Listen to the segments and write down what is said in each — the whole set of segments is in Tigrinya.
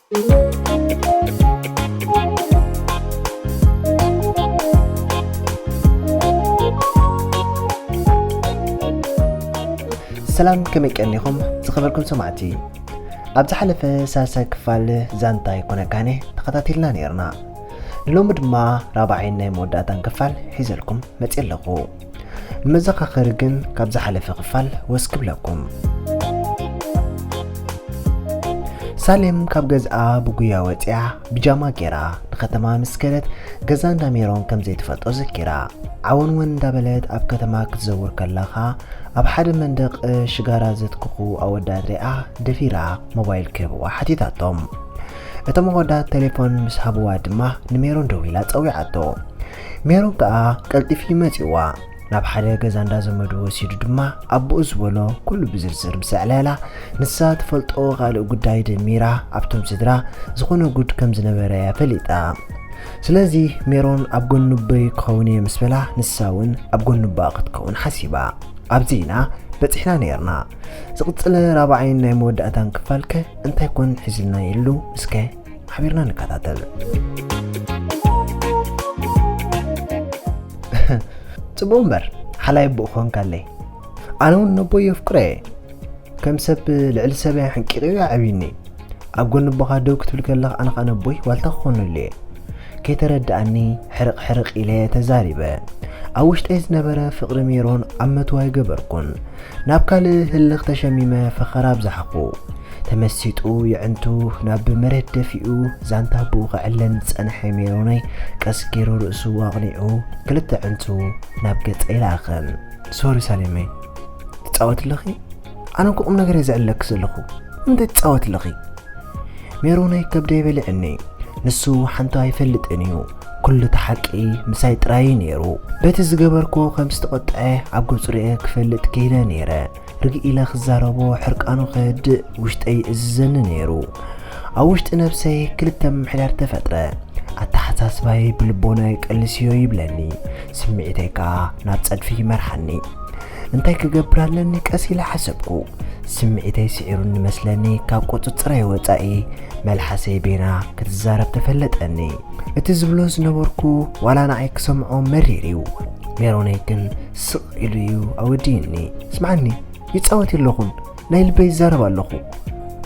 سلام كمي كأنكم تخبركم سمعتي أبز حلفة ساسا كفال زانتاي كونا كاني تخطاتيلنا نيرنا اليوم دما رابعين موداتان كفال حيزلكم متقلقو المزاقة خارجن كابز حلفة كفال واسكب لكم سالم كاب جزء بقويا واتيا بجاما كيرا نختما مسكرت جزان داميرون كم زيت فتو زكيرا عون وين دابلت أب كتما كتزور كلاخا أب حد مندق شجارة زيت كوكو أو دارئة دفيرة موبايل كيب وحديثاتهم إتم غدا تليفون مسحبوا دما نميرون دويلات أو يعطو ميرون كا قلت في متيوا ناب حدا جزان دازمدو وسيدو دما أبو أزولو كل بزرزر مسعلالا نسات فلتو غالو قداي دميرا أبتم سدرا زخونو قد كم زنبرايا فليتا سلازي ميرون أبقون نبي كوني مسبلا نساون أبقون نباقت كون حسيبا أبزينا بتحنا نيرنا زقتل رابعين نمود أتان كفالك انت يكون حزلنا يلو مسكي حبيرنا نكاتاتل تبومبر حلا يبقون كالي أنا ونبو يفكري كم سب العل سبع حنكيغيو عبيني أبقون نبقى دوك تبلك الله أنا قنبوي والتخونو اللي كي تردأني حرق إليه تزاربه أوشت إذ نبرا فقر ميرون أمتواي قبركن نابكال هلق تشميمة فخراب زحقو تمسيتو يعنتو ناب مرد دفئو زانتا بوغ علن تسأنحي ميروني كاسكيرو رأسو واغنيعو كلت عنتو نابقت إلاخن سوري ساليمي تتعوت اللخي؟ أنا كو أمنا غريز علك سلخو انت تتعوت اللخي ميروني كبدي بلعني نسو حنتا يفلت انيو كل تحقي مسايت راي نيرو بيت الزقبركو خمس تقطعي عبقو صريقه كفلت كينا نيرا رقي إلا خزاربو حرقانو خد وشت أي إززن نيرو أوشت نفسي كلتم حلار تفترة التحساس باي بلبوناي كالسيو يبلاني سمعتيكا ناتسد في مرحني انتاي كقبرالني كاسيلا حسبكو سمعتي سعيرون مسلاني كابقو تطري وطائي ملحسي بينا كتزارب تفلتني اتزبلوز نبوركو ولا نعيك سمعو مريريو ميرونيكن سقيليو أو ديني اسمعني يتصوتي اللخون نايل بي زارب اللخو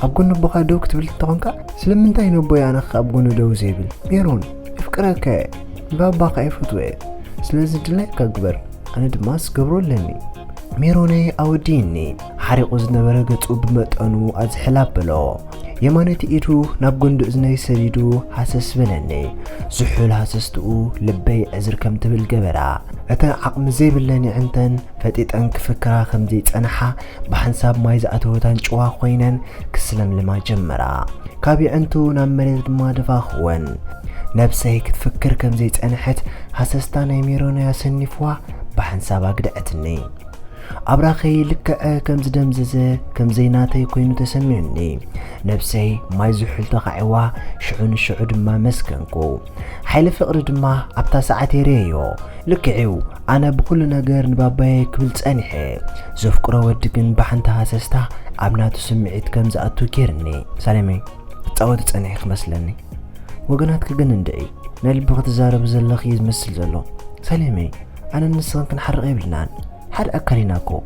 أبقون نبوخا دوك تبل تغنكا سلمنتاي نبوي أنا أبقون دو زيبل ميرون افكرك بابا قايفتوه سلازد لايك أكبر أنا دماس قبرو لني ميروني أو ديني حريقو زنبرقتو بمتقنو أزحلاب بلو يمانتي إيدو نابقون دو إزناي سريدو حاسس بلني زحول حاسستو لبي أزر كم تبل قبرا أتا عقم زيب اللاني عنتن فتيت أنك فكرا خمزيت أنحا بحنساب مايزاتو تانجوا خوينن كسلم لما جمرا كابي أنتو نامريد ما دفاخوان نفسي كتفكر كمزيت أنحت حاسستانا يميرونا ياسنفوا بحنساب أقدأتني أبراخي لك كم زدمززة كم زيناتي كوينو تسمعني نفسي ما يزحل تقعوا شعون الشعود ما مسكنكو حيل فقر دما أبتا ساعتي ريو لكعيو أنا بكل نقر نباباي كبلت أنحي زفكرا ودقن بحنتها سستا أبناتو سمعيت كم زأتو كيرني سلامي تتعودت أنحي خمسلني وقناتك قنندعي نالبغ تزارب زلخ يزمسل زلو سلامي أنا نسغن كنحرق يبلنان حد أكريناكو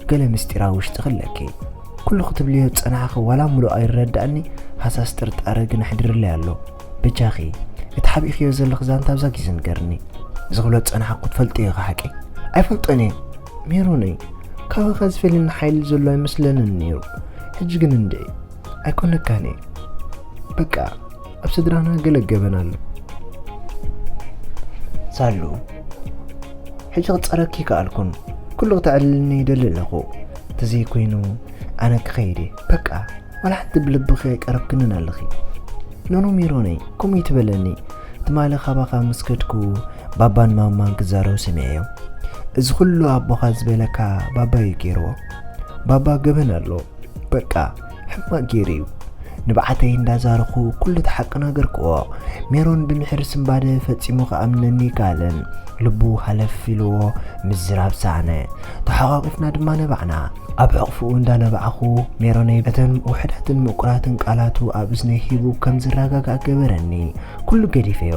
قال مستراوش تغلكي كل خطب ليه تصنعك ولا ملو أي رد أني حساس ترت أرقنا حدر اللي قالو بجاخي اتحب إخي وزلق زان تابزاكي زنقرني زغلو تصنعك قد فلتيه غحكي أي فلتني ميروني كاو غاز فيلين حيل زلو يمسلن النيرو هجقن اندعي أيكون لكاني بقى أبسدرانا قلق قبنالو سالو حجة تصركي كالكون كله تعلني يدلل لغو تزي كوينو أنا كخيري بقى ولا حد بلبخي قرب كننا لخي نونو ميروني كوم يتبلني تمالي خباقا مسكتكو بابان مامان كزارو سميعيو إذ كله أبو خازبلكا بابا يكيرو بابا قبنا له بقى حما جيريو ንባዓተይ እንዳዛርኹ ኩሉ ተሓቂ ነገርክዎ ሜሮን ብምሕር ስምባደ ፈጺሙ ከኣምነኒ ካለን ልቡ ሃለፍ ኢልዎ ምዝራብ ሳዕነ ተሓቋቂፍና ድማ ነባዕና ኣብ ዕቕፍኡ እንዳነባዕኹ ሜሮነይ እተን ውሕዳትን ምቁራትን ቃላቱ ኣብ እዝነይ ሂቡ ከም ዝረጋጋእ ገበረኒ ኩሉ ገዲፈዮ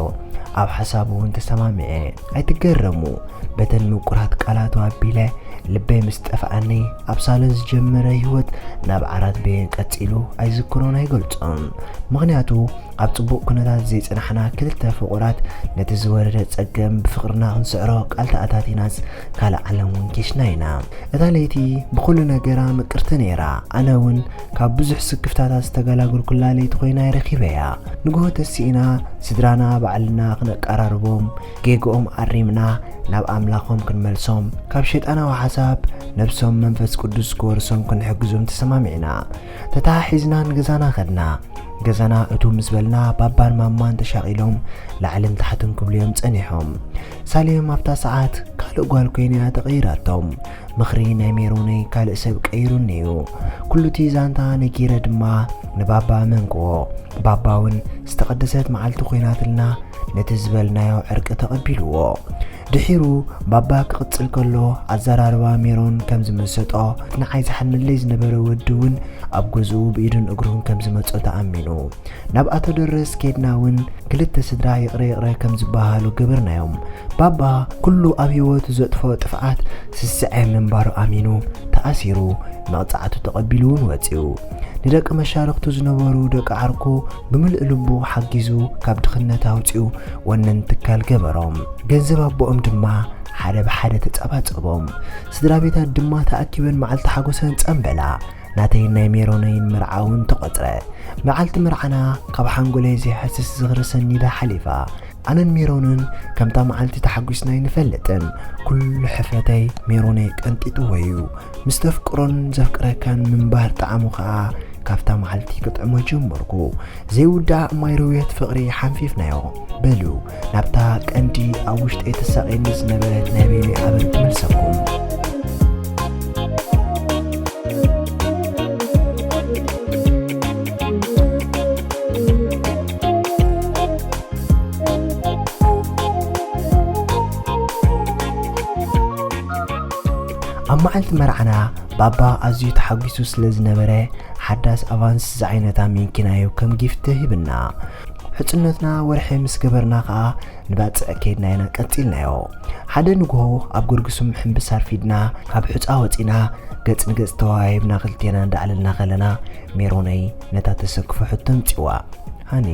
ኣብ ሓሳቡ እውን ተሰማምዐ ኣይትገረሙ በተን ምቁራት ቃላቱ ኣቢለ ልበይ ምስ ጠፍኣኒ ኣብ ሳሎን ዝጀመረ ህይወት ናብ ዓራት ቤን ቀፂሉ ኣይዝክሮን ኣይገልጾን ምክንያቱ ኣብ ጽቡቕ ኩነታት ዘይጽናሕና ክልተ ፍቑራት ነቲ ዝወረደ ጸገም ብፍቕርና ክንስዕሮ ቃል ተኣታቲናስ ካልእ ዓለም እውን ኬሽና ኢና እታ ለይቲ ብኩሉ ነገራ ምቅርቲ ነይራ ኣነ እውን ካብ ብዙሕ ስክፍታታት ዝተገላገልኩላ ለይቲ ኮይና ይረኺበያ ንግሆ ተሲኢና ስድራና ባዕልና ክነቀራርቦም ጌግኦም ኣሪምና ናብ ኣምላኾም ክንመልሶም ካብ ሸይጣናዊ ሓሳብ ነብሶም መንፈስ ቅዱስ ክወርሶም ክንሕግዞም ተሰማሚዕና ተታሒዝና ንገዛና ኸድና ገዛና እቱ ምስ በልና ባባን ማማን ተሻቂሎም ላዕልን ታሕትን ክብልዮም ጸኒሖም ሳልዮም ኣብታ ሰዓት ካልእ ጓል ኮይና ተቐይራቶም ምኽሪ ናይ ሜሮነይ ካልእ ሰብ ቀይሩኒ እዩ ኩሉቲ ዛንታ ነጊረ ድማ ንባባ መንክዎ ባባ እውን ዝተቐደሰት መዓልቲ ኮይናትልና ነቲ ዝበልናዮ ዕርቂ ተቐቢልዎ ድሒሩ ባባ ክቕጽል ከሎ ኣዘራርባ ሜሮን ከም ዝመሰጦ ንዓይ ዝሓንለይ ዝነበረ ወዲ እውን ኣብ ገዝኡ ብኢዱን እግሩን ከም ዝመጾ ተኣሚኑ ናብ ኣቶ ደረስ ኬድና እውን ክልተ ስድራ ይቕረ ከም ዝበሃሉ ገበርናዮም ባባ ኩሉ ኣብ ህይወቱ ዘጥፎ ጥፍዓት ስስዐ ምንባሩ ኣሚኑ ተኣሲሩ መቕጻዕቱ ተቐቢሉ እውን ወፂኡ ንደቂ መሻርክቱ ዝነበሩ ደቂ ዓርኩ ብምልእ ልቡ ሓጊዙ ካብ ድኽነት ኣውፂኡ ወነን ትካል ገበሮም ገንዘብ ኣቦኦም ድማ ሓደ ብሓደ ተጸባጸቦም ስድራ ቤታት ድማ ተኣኪበን መዓልቲ ሓጎሰን ጸንበላ ናተይ ናይ ሜሮነይን መርዓውን ተቆጥረ መዓልቲ መርዓና ካብ ሓንጎለይ ዘይሐስስ ዝኽርሰኒ ዳ ሓሊፋ ኣነን ሜሮንን ከምታ መዓልቲ ተሓጒስና ይንፈልጥን ኩሉ ሕፍረተይ ሜሮነይ ቀንጢጡ ወዩ ምስ ተፍቅሮን ዘፍቅረካን ምንባር ጣዕሙ ከዓ ካብታ መዓልቲ ክጥዕሞ ጀመርኩ ዘይውዳእ ማይሮዌት ፍቕሪ ሓንፊፍናዮ በሉ ናብታ ቀንዲ ኣብ ውሽጠይ ተሳቒኒ ዝነበረት ናይ ቤኒ ሓበን ትመልሰኩም ኣብ መዓልቲ መርዓና ባባ ኣዝዩ ተሓጒሱ ስለ ዝነበረ ሓዳስ ኣቫንስ ዝዓይነታ ሚንኪናዮ ከም ጊፍቲ ሂብና ሕጽነትና ወርሒ ምስ ገበርና ከዓ ንባፅዕ ከይድና ኢና ቀፂልናዮ ሓደ ንግሆ ኣብ ጎርግሱም ሕምብሳር ፊድና ካብ ሕፃ ወፂና ገጽ ንገጽ ተዋሂብና ክልቴና እንዳዕለልና ኸለና ሜሮነይ ነታ ተሰክፎ ሕቶ ምፂዋ ሃኒ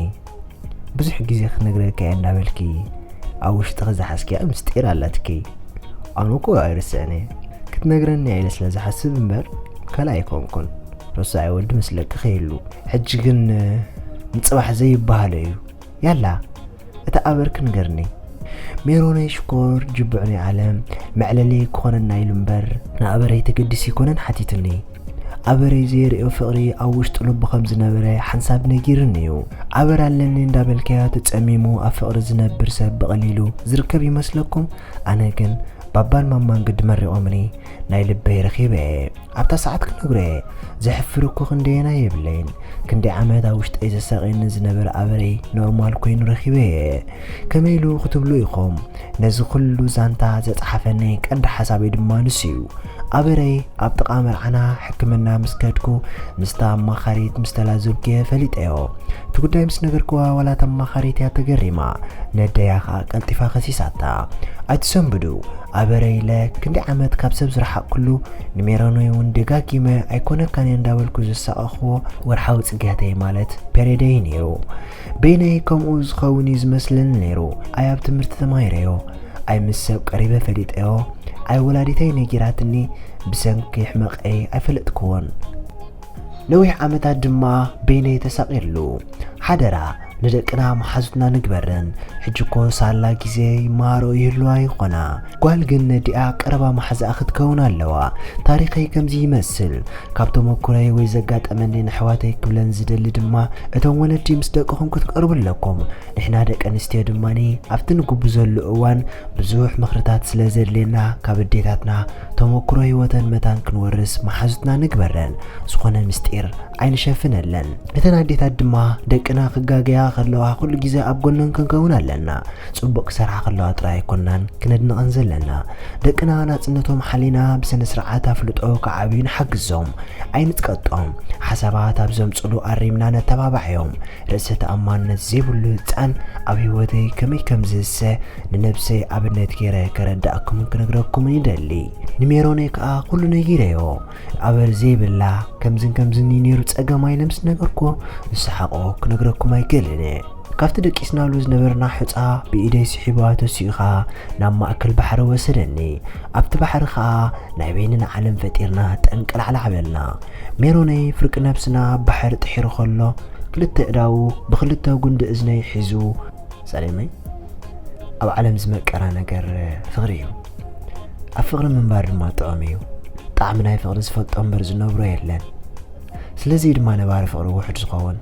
ብዙሕ ግዜ ክነግረካ እየ እንዳበልኪ ኣብ ውሽጢ ክዝሓስኪያ ምስጢር ኣላትኪ ኣነ እኮ ኣይርስዕኒ ክትነግረኒ ኢለ ስለ ዝሓስብ እምበር ካልእ ኣይኮንኩን ረሳይ ወልዲ መስለቂ ኸይሉ ሕጂ ግን ንጽባሕ ዘይበሃለ እዩ ያላ እታ ኣበርክ ንገርኒ ሜሮነይ ሽኮር ጅቡዕኒ ዓለም መዕለሊ ክኾነና ኢሉ እምበር ንኣበረይ ተገዲስ ይኮነን ሓቲትኒ ኣበረይ ዘይርእዮ ፍቕሪ ኣብ ውሽጢ ልቡ ከም ዝነበረ ሓንሳብ ነጊርኒ እዩ ኣበር ኣለኒ እንዳበልከያ ተጸሚሙ ኣብ ፍቕሪ ዝነብር ሰብ ብቐሊሉ ዝርከብ ይመስለኩም ኣነ ግን ባባን ማማን ግድ መሪቖምኒ ናይ ልበይ ረኺበ ኣብታ ሰዓት ክነግረ ዘሕፍር እኮ ክንደየና የብለይን ክንደይ ዓመት ኣብ ውሽጠይ ዘሳቒኒ ዝነበረ ኣበረይ ኖርማል ኮይኑ ረኺበ ከመይሉ ክትብሉ ኢኹም ነዚ ኩሉ ዛንታ ዘፀሓፈኒ ቀንዲ ሓሳበይ ድማ ንስ እዩ ኣበረይ ኣብ ጥቓ መርዓና ሕክምና ምስ ከድኩ ምስታ ኣማኻሪት ምስ ተላዘብክየ ፈሊጠዮ እቲ ጉዳይ ምስ ነገርክዋ ዋላት ኣማኻሪት እያ ተገሪማ ነደያ ከዓ ቀልጢፋ ኸሲሳታ ኣይትሰንብዱ ኣበረይ ለ ክንደይ ዓመት ካብ ሰብ ዝረሓቕ ኩሉ ንሜሮነይ እውን ደጋጊመ ኣይኮነካን እንዳበልኩ ዝሰቐኽዎ ወርሓዊ ጽግያተይ ማለት ፔሬደይ ነይሩ በይነይ ከምኡ ዝኸውን እዩ ዝመስለኒ ነይሩ ኣይ ኣብ ትምህርቲ ተማሂረዮ ኣይ ምስ ሰብ ቀሪበ ፈሊጠዮ ኣይ ወላዲተይ ነጊራትኒ ብሰንኪ ሕመቐይ ኣይፈለጥክዎን ነዊሕ ዓመታት ድማ በይነይ ተሳቒርሉ ሓደራ ንደቅና መሓዙትና ንግበረን ሕጅኮ ሳላ ግዜ ይማሮ ይህልዋ ይኾና ጓል ግን ነዲኣ ቀረባ ማሕዛኣ ክትከውን ኣለዋ ታሪኸይ ከምዚ ይመስል ካብቶም እኩረይ ወይ ዘጋጠመኒ ንሕዋተይ ክብለን ዝደሊ ድማ እቶም ወለዲ ምስ ደቅኹም ክትቀርቡለኩም ንሕና ደቂ ኣንስትዮ ድማኒ ኣብቲ ንግቡ ዘሎ እዋን ብዙሕ ምኽርታት ስለ ዘድልየና ካብ ኣዴታትና ተመክሮ ህይወተን መታን ክንወርስ መሓዙትና ንግበረን ዝኾነ ምስጢር ኣይንሸፍነለን እተን ኣዴታት ድማ ደቅና ክጋገያ ከለዋ ኩሉ ግዜ ኣብ ጎነን ክንከውን ኣለና ጽቡቕ ሰርሓ ከለዋ ጥራይ ኣይኮናን ክነድንቐን ዘለና ደቅና ናጽነቶም ሓሊና ብስነ ስርዓት ኣፍልጦ ከዓብዩ ንሓግዞም ኣይንጥቀጦም ሓሳባት ኣብ ዘምጽሉ ኣሪምና ነተባባዕዮም ርእሰ ተኣማንነት ዘይብሉ ህፃን ኣብ ህይወተይ ከመይ ከም ዝህሰ ንነብሰይ ኣብነት ገይረ ከረዳእኩምን ክነግረኩምን ይደሊ ንሜሮነይ ከዓ ኩሉ ነጊረዮ ኣበል ዘይብላ ከምዝን ነይሩ ጸገማይ ለምስ ነገርኮ ንስሓቆ ክነግረኩም ኣይክእልን ካብቲ ደቂስናሉ ዝነበርና ሕፃ ብኢደይ ስሒባ ተሲኻ ናብ ማእከል ባሕሪ ወሰደኒ ኣብቲ ባሕሪ ከዓ ናይ በይንና ዓለም ፈጢርና ጠንቀላዕላ ዓበልና ሜሮነይ ፍርቂ ነብስና ባሕሪ ጥሒሩ ከሎ ክልተ እዳው ብክልተ ጉንዲ እዝነይ ሒዙ ሰለመይ ኣብ ዓለም ዝመቀራ ነገር ፍቕሪ እዩ ኣብ ፍቕሪ ምንባር ድማ ጥቕሚ እዩ ጣዕሚ ናይ ፍቕሪ ዝፈልጦ እምበር ዝነብሮ የለን ስለዚ ድማ ነባሪ ፍቕሪ ውሕድ ዝኸውን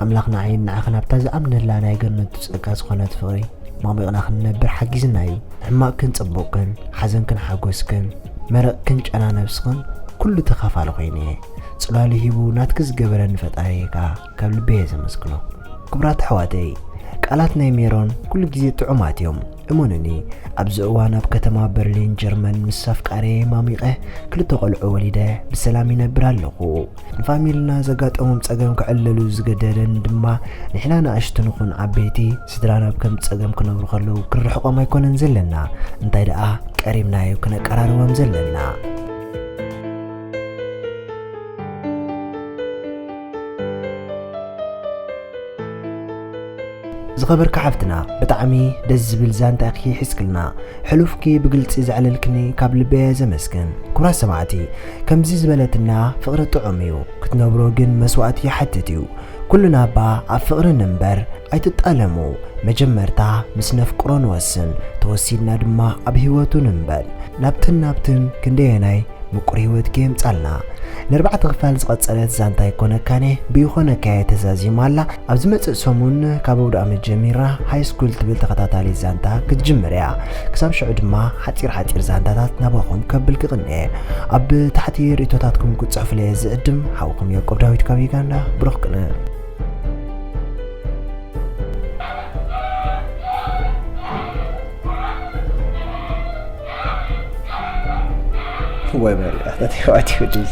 ኣምላኽና ዓይን ንዓኸን ኣብታ ዝኣምነላ ናይ ገነቱ ጸጋ ዝኾነት ፍቕሪ ማሚቕና ክንነብር ሓጊዝና እዩ ሕማቕክን ጽቡቕክን ሓዘንክን ሓጎስክን መረቕክን ጨና ነብስኽን ኩሉ ተኻፋሊ ኮይነ ጽላሉ ሂቡ ናትክ ዝገበረኒ ፈጣሪካ ካብ ልበየ ዘመስግኖ ክቡራት ኣሕዋተይ ቃላት ናይ ሜሮን ኩሉ ግዜ ጥዑማት እዮም እሙንኒ ኣብዚ እዋን ኣብ ከተማ በርሊን ጀርመን ምስ ኣፍቃሪ ማሚቐ ክልተ ቆልዑ ወሊደ ብሰላም ይነብር ኣለኹ ንፋሚልና ዘጋጠሞም ጸገም ክዕለሉ ዝገደደን ድማ ንሕና ንኣሽቱ ንኹን ዓበይቲ ስድራና ከም ጸገም ክነብሩ ከለዉ ክርሕቆም ኣይኮነን ዘለና እንታይ ደኣ ቀሪብናዮ ክነቀራርቦም ዘለና ዝኸበርካ ሓፍትና ብጣዕሚ ደስ ዝብል ዛንታ እኺ ሒዝክልና ሕሉፍኪ ብግልፂ ዝዕለልክኒ ካብ ልበየ ዘመስግን ኩብራት ሰማዕቲ ከምዚ ዝበለትና ፍቕሪ ጥዑም እዩ ክትነብሮ ግን መስዋዕት ይሓትት እዩ ኩሉና እባ ኣብ ፍቕሪ ንንበር ኣይትጣለሙ መጀመርታ ምስ ነፍቅሮ ንወስን ተወሲድና ድማ ኣብ ህይወቱ ንንበል ናብትን ክንደየናይ ምቁር ህይወት ከየምጻልና ንርባዕተ ክፋል ዝቐጸለት ዛንታ ይኮነካነ ብይኾነካየ ተዛዚማላ ኣብ ዝመጽእ ሰሙን ካብ ኣውዳእ መጀሚራ ሃይስኩል ትብል ተኸታታሊ ዛንታ ክትጅምር እያ ክሳብ ሽዑ ድማ ሓፂር ዛንታታት ናባኹም ከብል ክቕንየ ኣብ ታሕቲ ርእቶታትኩም ክጽሕፍለየ ዝዕድም ሓውኩም ያዕቆብ ዳዊት ካብ ዩጋንዳ ብሩኽ ቅነ ወይ በላት ህይወት ይወድስ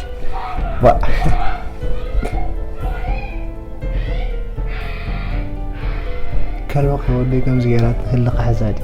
كلمة خولي كم زيارات هلا حزادي